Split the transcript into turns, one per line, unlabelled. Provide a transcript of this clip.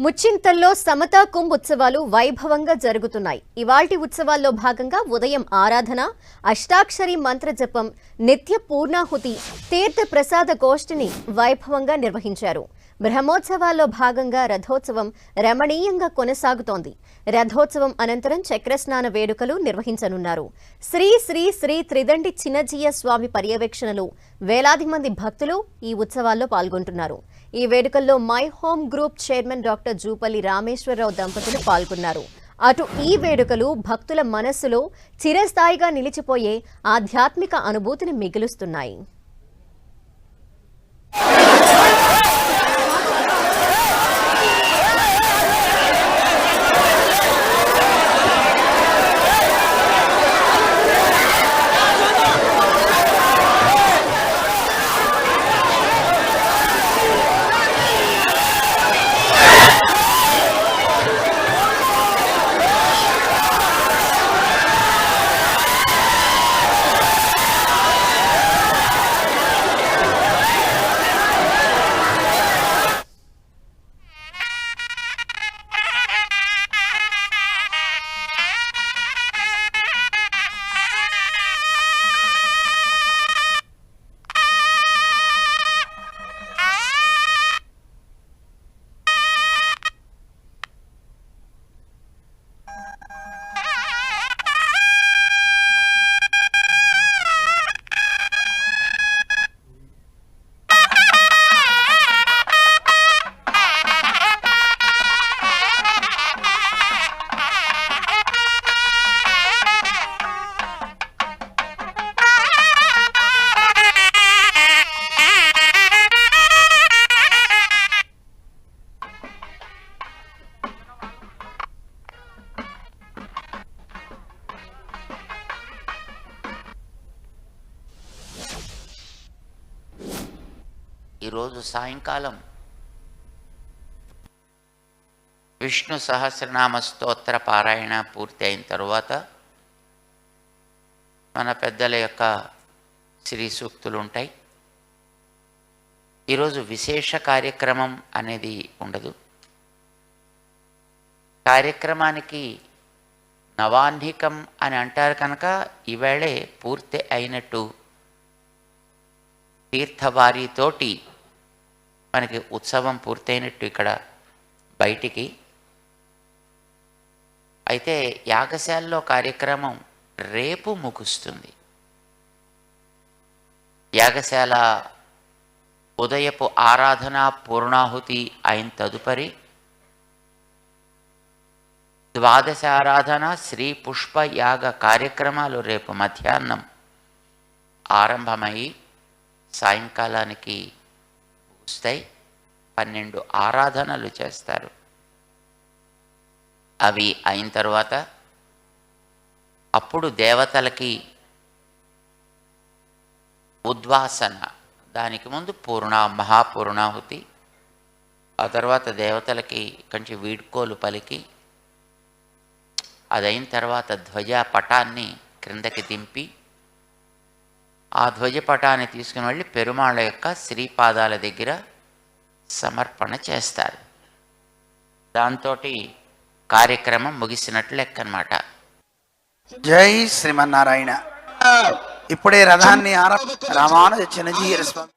ముచ్చింతల్లో సమతా కుంభ్ ఉత్సవాలు వైభవంగా జరుగుతున్నాయి. ఇవాల్టి ఉత్సవాల్లో భాగంగా ఉదయం ఆరాధన, అష్టాక్షరి మంత్ర జపం, నిత్య పూర్ణాహుతి, తీర్థ ప్రసాద గోష్ఠిని వైభవంగా నిర్వహించారు. బ్రహ్మోత్సవాల్లో భాగంగా రథోత్సవం రమణీయంగా కొనసాగుతోంది. రథోత్సవం అనంతరం చక్రస్నాన వేడుకలు నిర్వహించనున్నారు. శ్రీ శ్రీ శ్రీ త్రిదండి చిన్నజీయ స్వామి పర్యవేక్షణలో వేలాది మంది భక్తులు ఈ ఉత్సవాల్లో పాల్గొంటున్నారు. ఈ వేడుకల్లో My Home Group chairman doctor Jupalli Rameshwar Rao దంపతులు పాల్గొన్నారు. అటు ఈ వేడుకలు భక్తుల మనస్సులో చిరస్థాయిగా నిలిచిపోయే ఆధ్యాత్మిక అనుభూతిని మిగులుస్తున్నాయి.
ఈరోజు సాయంకాలం విష్ణు సహస్రనామ స్తోత్ర పారాయణ పూర్తి అయిన తరువాత మన పెద్దల యొక్క శ్రీ సూక్తులు ఉంటాయి. ఈరోజు విశేష కార్యక్రమం అనేది ఉండదు. కార్యక్రమానికి నవాహ్నికం అని అంటారు కనుక ఈవేళే పూర్తి అయినట్టు తీర్థవారితోటి మనకి ఉత్సవం పూర్తయినట్టు ఇక్కడ బయటికి. అయితే యాగశాలలో కార్యక్రమం రేపు ముగుస్తుంది. యాగశాల ఉదయపు ఆరాధన పూర్ణాహుతి అయిన తదుపరి ద్వాదశ ఆరాధన శ్రీ పుష్ప యాగ కార్యక్రమాలు రేపు మధ్యాహ్నం ఆరంభమై సాయంకాలానికి ముగుస్తాయి. 12 ఆరాధనలు చేస్తారు. అవి అయిన తర్వాత అప్పుడు దేవతలకి ఉద్వాసన, దానికి ముందు మహాపూర్ణాహుతి, ఆ తర్వాత దేవతలకి కొంచెం వీడ్కోలు పలికి అదైన తర్వాత ధ్వజ పటాన్ని క్రిందకి దింపి ఆ ధ్వజపటాన్ని తీసుకుని వెళ్ళి పెరుమాళ్ళ యొక్క శ్రీపాదాల దగ్గర సమర్పణ చేస్తారు. దాంతో కార్యక్రమం ముగిసినట్లు లెక్కనమాట.
జై శ్రీమన్నారాయణ. ఇప్పుడే రథాన్ని రామానుజ చిన్నజీయర్ స్వామి